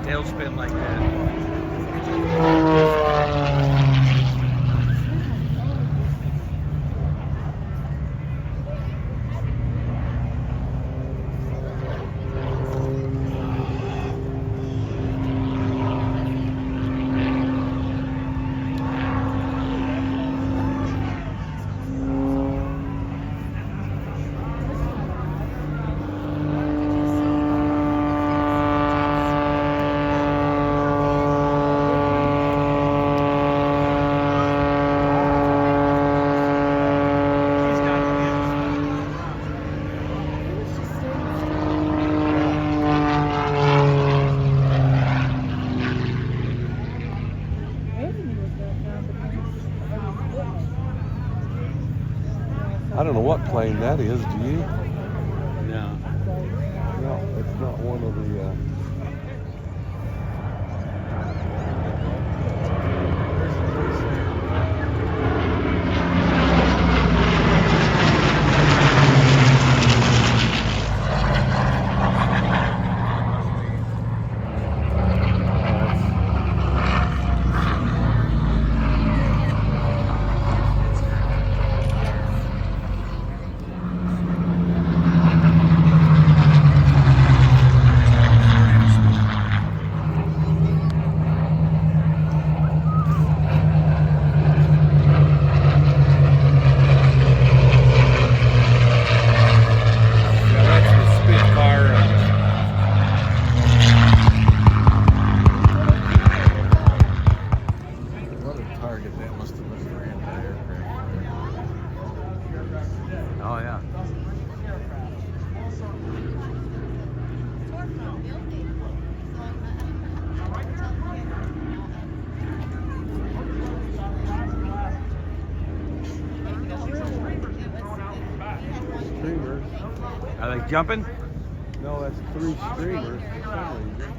Tailspin like that. I don't know what plane that is, do you? No. No, it's not one of the... Oh yeah. Streamers. Are they jumping? No, that's 3 streamers for some reason.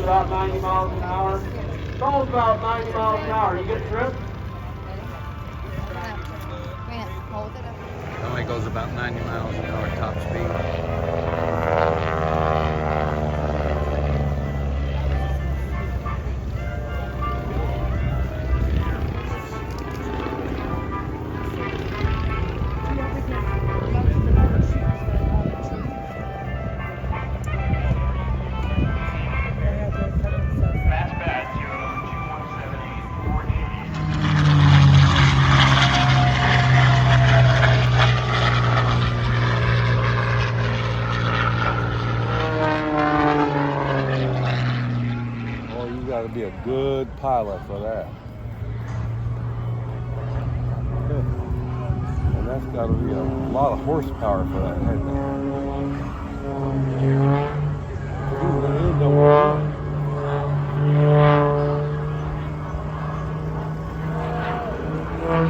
About 90 miles an hour. Falls about 90 miles an hour. You get a trip? Grant, hold it up. It only goes about 90 miles an hour top speed. Got to be a good pilot for that. And that's got to be a lot of horsepower for that head. Test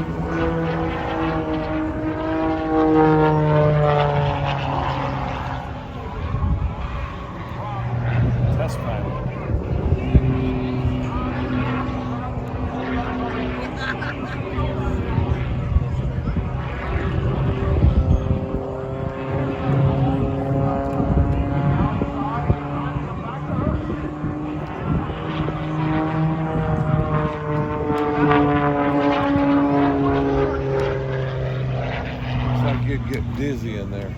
pilot. Looks like you'd get dizzy in there.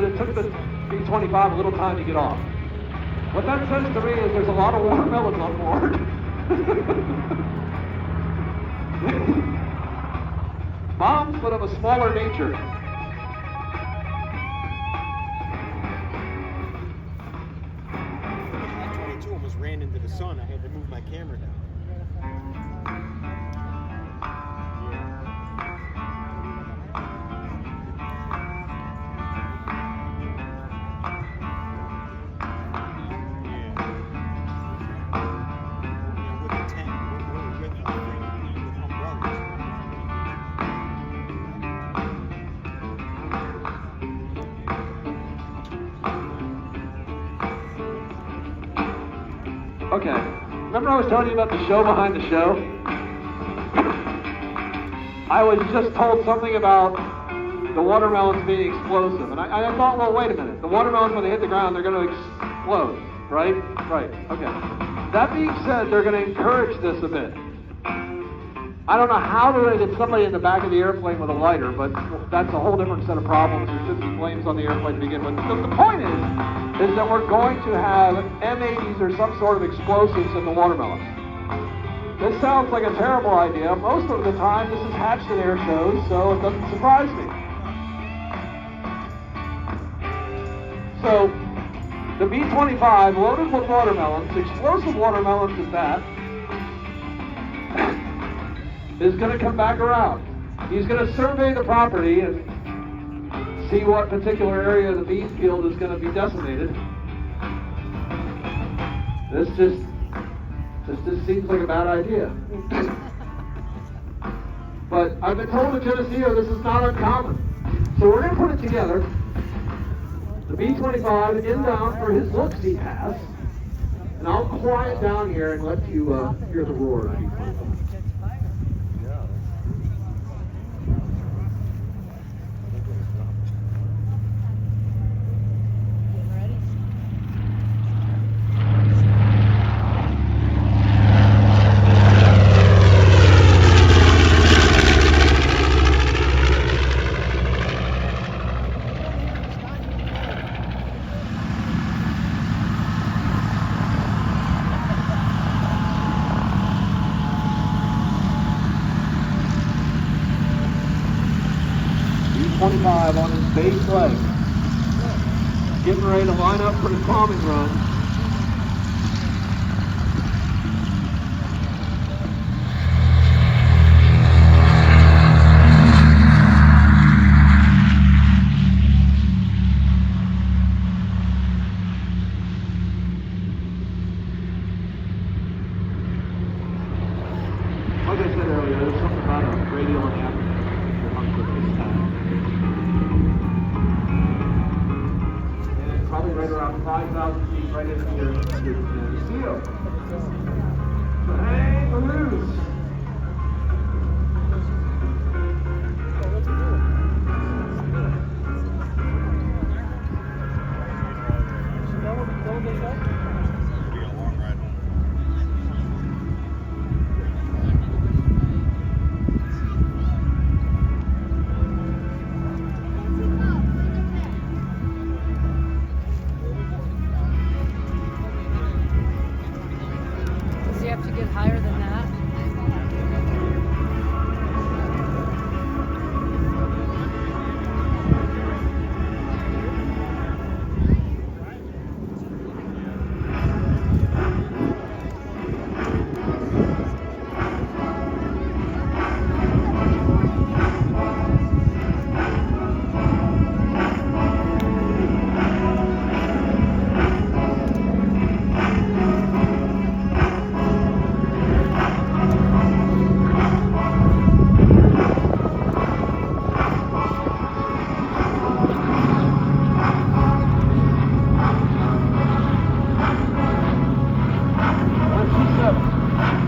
it took the B-25 a little time to get off. What that says to me is there's a lot of watermelons on board. Bombs, but of a smaller nature. F22 almost ran into the sun. I had to move my camera down. Okay, remember I was telling you about the show behind the show? I was just told something about the watermelons being explosive, and I thought, well, wait a minute. The watermelons, when they hit the ground, they're going to explode, right? Right, okay. That being said, they're going to encourage this a bit. I don't know how they're going to get somebody in the back of the airplane with a lighter, but that's a whole different set of problems. There shouldn't be flames on the airplane to begin with. The point is that we're going to have M80s or some sort of explosives in the watermelons. This sounds like a terrible idea. Most of the time, this is hatched in air shows, so it doesn't surprise me. So, the B-25 loaded with watermelons, explosive watermelons at that, is going to come back around. He's going to survey the property and see what particular area of the bean field is going to be decimated. This just seems like a bad idea. But I've been told at Geneseo this is not uncommon. So we're going to put it together. The B-25 inbound for his look-see pass. And I'll quiet down here and let you hear the roar of the B-25. B-25 on his base leg. Getting ready to line up for the bombing run. Like I said earlier, there's something about a radial and probably right around 5,000 feet right into your Geneseo. Hang loose. Does he have to get higher than that?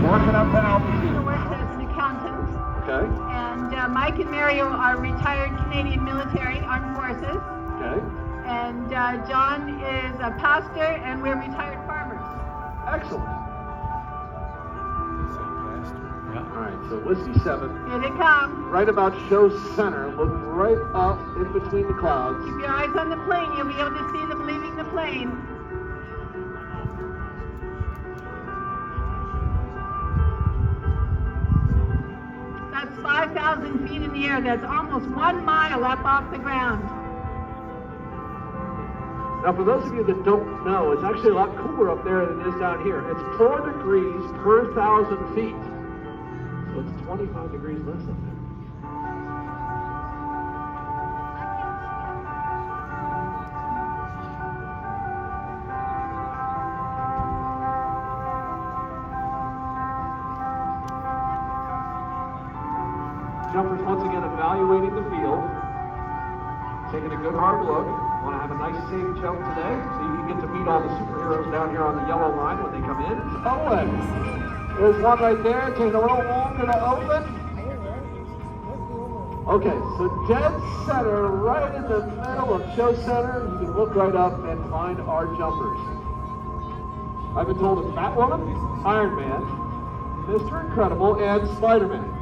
Working up to altitude. I work as an accountant, Okay, and Mike and Mario are retired Canadian military armed forces, okay. and John is a pastor, and we're retired farmers. Excellent. Yeah. All right, so Whiskey 7, Here they come. right about show center, look right up in between the clouds. Keep your eyes on the plane. You'll be able to see them leaving the plane. That's 5,000 feet in the air. That's almost 1 mile up off the ground. Now, for those of you that don't know, it's actually a lot cooler up there than it is down here. It's 4 degrees per 1,000 feet. So it's 25 degrees less up there. Jumpers once again evaluating the field, taking a good hard look. Want to have a nice safe jump today, so you can get to meet all the superheroes down here on the yellow line when they come in. Oh, there's one right there, taking a little longer to open. Okay, so dead center, right in the middle of show center, you can look right up and find our jumpers. I've been told it's Batwoman, Iron Man, Mr. Incredible, and Spider-Man.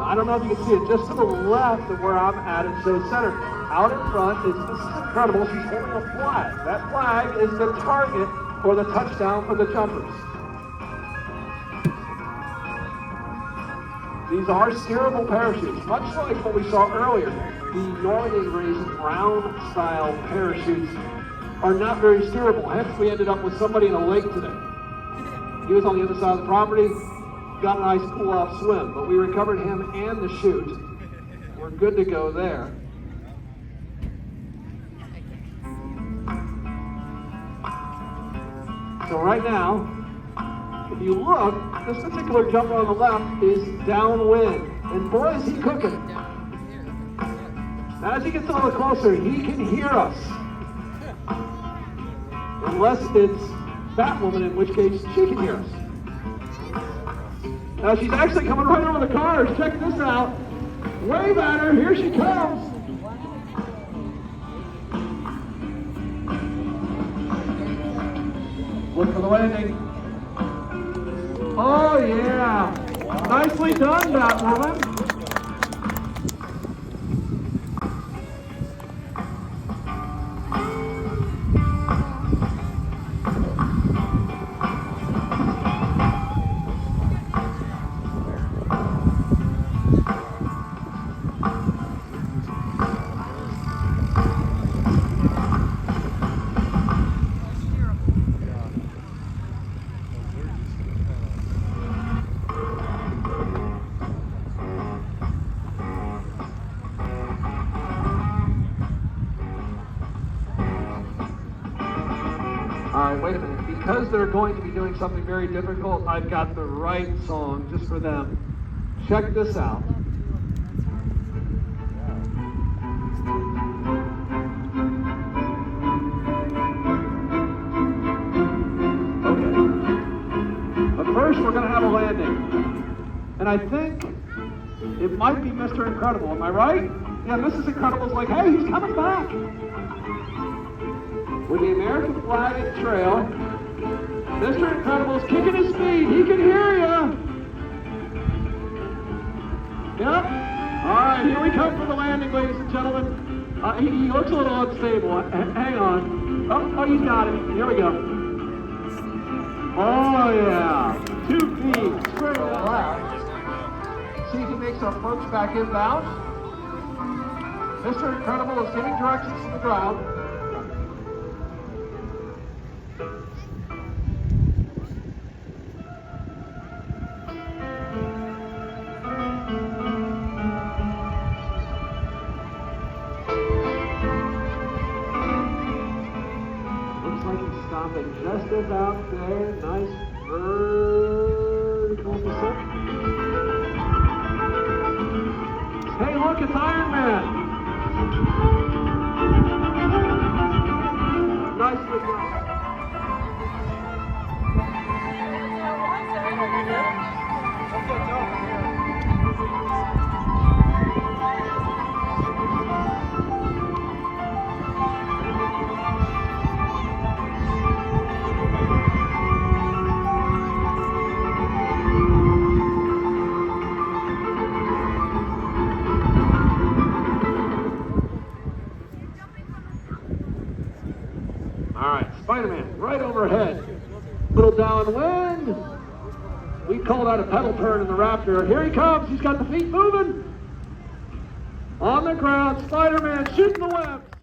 I don't know if you can see it, just to the left of where I'm at in show center. Out in front is Mrs. Incredible. She's holding a flag. That flag is the target for the touchdown for the jumpers. These are steerable parachutes, much like what we saw earlier. The Normandy Raised Brown style parachutes are not very steerable. Hence, we ended up with somebody in a lake today. He was on the other side of the property. Got a nice cool-off swim, but we recovered him and the chute. We're good to go there. So right now, if you look, this particular jumper on the left is downwind, and boy is he cooking. Now as he gets a little closer, he can hear us. Unless it's Batwoman, in which case she can hear us. Now she's actually coming right over the cars. Check this out. Wave at her. Here she comes. Look for the landing. Oh yeah. Nicely done, Batwoman. Wait a minute, because they're going to be doing something very difficult, I've got the right song just for them. Check this out. Okay. But first we're going to have a landing. And I think it might be Mr. Incredible, am I right? Yeah, Mrs. Incredible's like, hey, he's coming back. With the American flag at trail, Mr. Incredible's kicking his feet. He can hear you. Yep. All right, here we come for the landing, ladies and gentlemen. He looks a little unstable. Hang on. Oh, he's got it. Here we go. Oh, yeah. 2 feet straight to the left. See if he makes our approach back inbound. Mr. Incredible is giving directions to the ground. Just about there, nice vertical descent. Hey, look, it's Iron Man. Nicely done. right overhead. Little downwind. We call that a pedal turn in the Raptor. Here he comes. He's got the feet moving. On the ground, Spider-Man shooting the web.